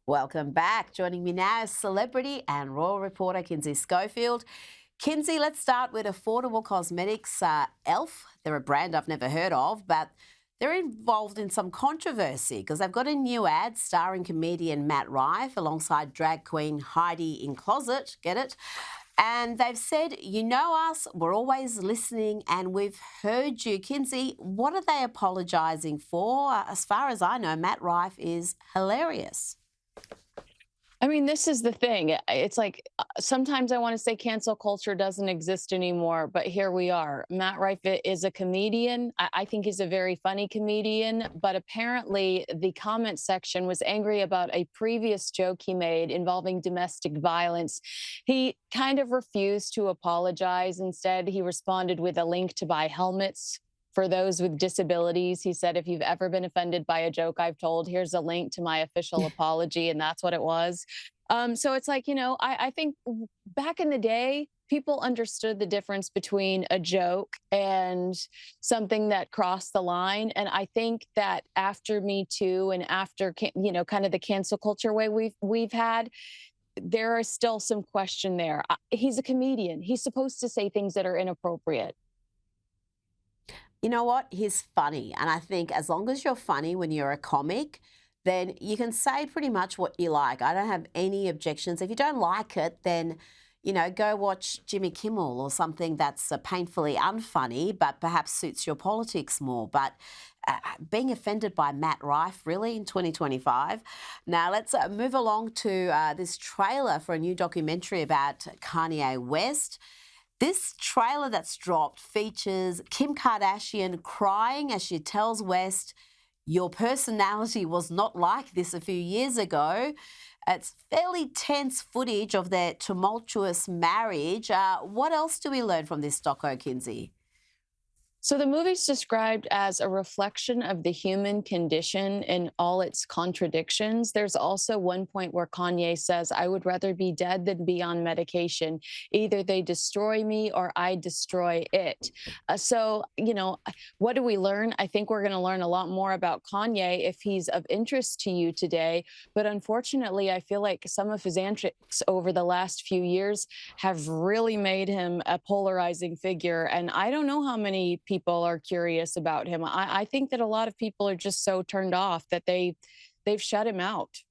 Welcome back. Joining me now is celebrity and royal reporter Kinsey Schofield. Kinsey, let's start with affordable cosmetics, e.l.f. They're a brand I've never heard of, but they're involved in some controversy because they've got a new ad starring comedian Matt Rife alongside drag queen Heidi in Closet. Get it? And they've said, you know us, we're always listening and we've heard you. Kinsey, what are they apologising for? As far as I know, Matt Rife is hilarious. I mean, this is the thing. It's like sometimes I want to say cancel culture doesn't exist anymore, but here we are. Matt Rife is a comedian. I think he's a very funny comedian, but apparently the comment section was angry about a previous joke he made involving domestic violence. He kind of refused to apologize. Instead, he responded with a link to buy helmets for those with disabilities. He said, if you've ever been offended by a joke I've told, here's a link to my official apology. And that's what it was. So it's like, I think back in the day, people understood the difference between a joke and something that crossed the line. And I think that after Me Too and after, kind of the cancel culture way we've had, there is still some question there. He's a comedian. He's supposed to say things that are inappropriate. You know what? He's funny. And I think as long as you're funny when you're a comic, then you can say pretty much what you like. I don't have any objections. If you don't like it, then, go watch Jimmy Kimmel or something that's painfully unfunny, but perhaps suits your politics more. But being offended by Matt Rife, really, in 2025? Now, let's move along to this trailer for a new documentary about Kanye West. This trailer that's dropped features Kim Kardashian crying as she tells West, your personality was not like this a few years ago. It's fairly tense footage of their tumultuous marriage. What else do we learn from this doco, Kinsey? So the movie's described as a reflection of the human condition in all its contradictions. There's also one point where Kanye says, I would rather be dead than be on medication. Either they destroy me or I destroy it. What do we learn? I think we're going to learn a lot more about Kanye if he's of interest to you today. But unfortunately, I feel like some of his antics over the last few years have really made him a polarizing figure. And I don't know how many people are curious about him. I think that a lot of people are just so turned off that they've shut him out.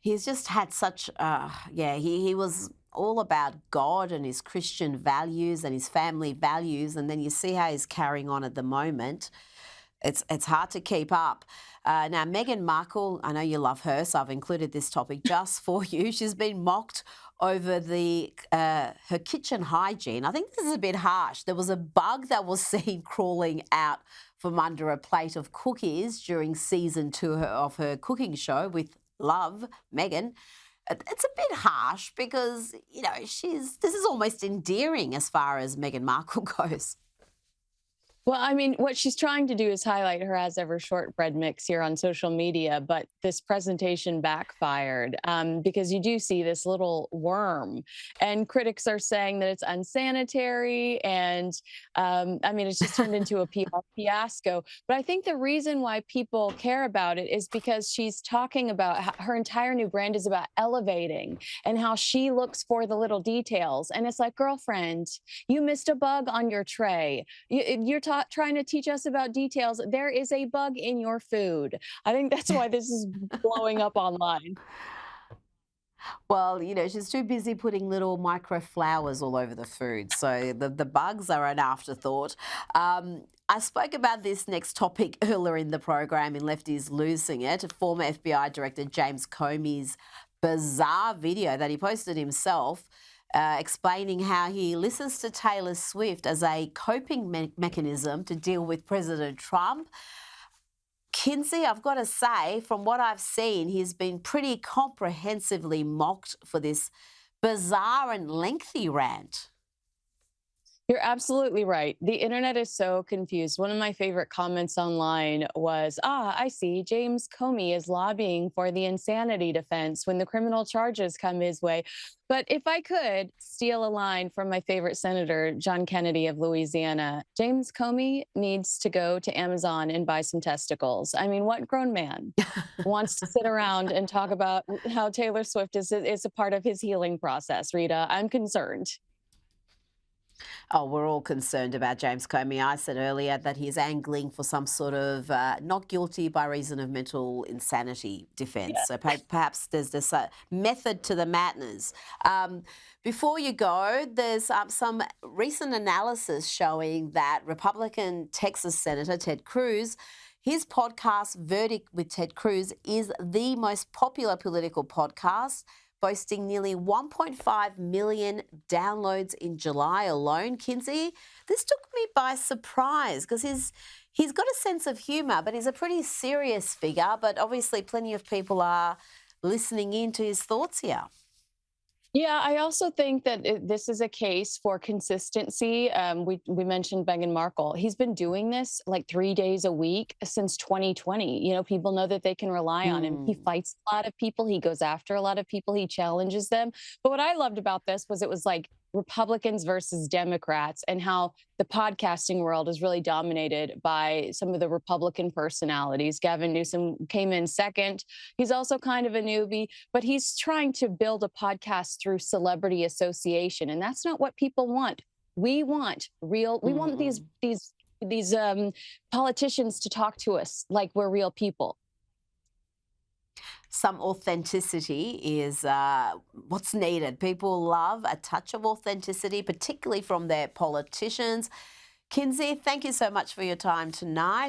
He's just had such, he was all about God and his Christian values and his family values. And then you see how he's carrying on at the moment. It's hard to keep up. Now, Meghan Markle, I know you love her, so I've included this topic just for you. She's been mocked over her kitchen hygiene. I think this is a bit harsh. There was a bug that was seen crawling out from under a plate of cookies during season 2 of her cooking show with Love, Meghan. It's a bit harsh because, this is almost endearing as far as Meghan Markle goes. Well, I mean, what she's trying to do is highlight her as ever shortbread mix here on social media, but this presentation backfired because you do see this little worm, and critics are saying that it's unsanitary, and it's just turned into a PR fiasco. But I think the reason why people care about it is because she's talking about how her entire new brand is about elevating and how she looks for the little details. And it's like, girlfriend, you missed a bug on your tray. You're trying to teach us about details. There is a bug in your food. I think that's why this is blowing up online. Well, she's too busy putting little micro flowers all over the food. So the bugs are an afterthought. I spoke about this next topic earlier in the program in Lefties Losing It. Former FBI Director James Comey's bizarre video that he posted himself explaining how he listens to Taylor Swift as a coping mechanism to deal with President Trump. Kinsey, I've got to say, from what I've seen, he's been pretty comprehensively mocked for this bizarre and lengthy rant. You're absolutely right. The internet is so confused. One of my favorite comments online was, I see James Comey is lobbying for the insanity defense when the criminal charges come his way. But if I could steal a line from my favorite senator, John Kennedy of Louisiana, James Comey needs to go to Amazon and buy some testicles. I mean, what grown man wants to sit around and talk about how Taylor Swift is a part of his healing process, Rita? I'm concerned. Oh, we're all concerned about James Comey. I said earlier that he's angling for some sort of not guilty by reason of mental insanity defense. Yeah. So perhaps there's this method to the madness. Before you go, there's some recent analysis showing that Republican Texas Senator Ted Cruz, his podcast, Verdict with Ted Cruz, is the most popular political podcast, boasting nearly 1.5 million downloads in July alone. Kinsey, this took me by surprise because he's got a sense of humour, but he's a pretty serious figure. But obviously, plenty of people are listening in to his thoughts here. Yeah, I also think that this is a case for consistency. We mentioned Meghan Markle. He's been doing this like 3 days a week since 2020. You know, people know that they can rely on him. He Mm. fights a lot of people. He goes after a lot of people. He challenges them. But what I loved about this was it was like Republicans versus Democrats, and how the podcasting world is really dominated by some of the Republican personalities. Gavin Newsom came in second. He's also kind of a newbie, but he's trying to build a podcast through celebrity association, and that's not what people want. We want real. We want Mm-mm. these politicians to talk to us like we're real people. Some authenticity is what's needed. People love a touch of authenticity, particularly from their politicians. Kinsey, thank you so much for your time tonight.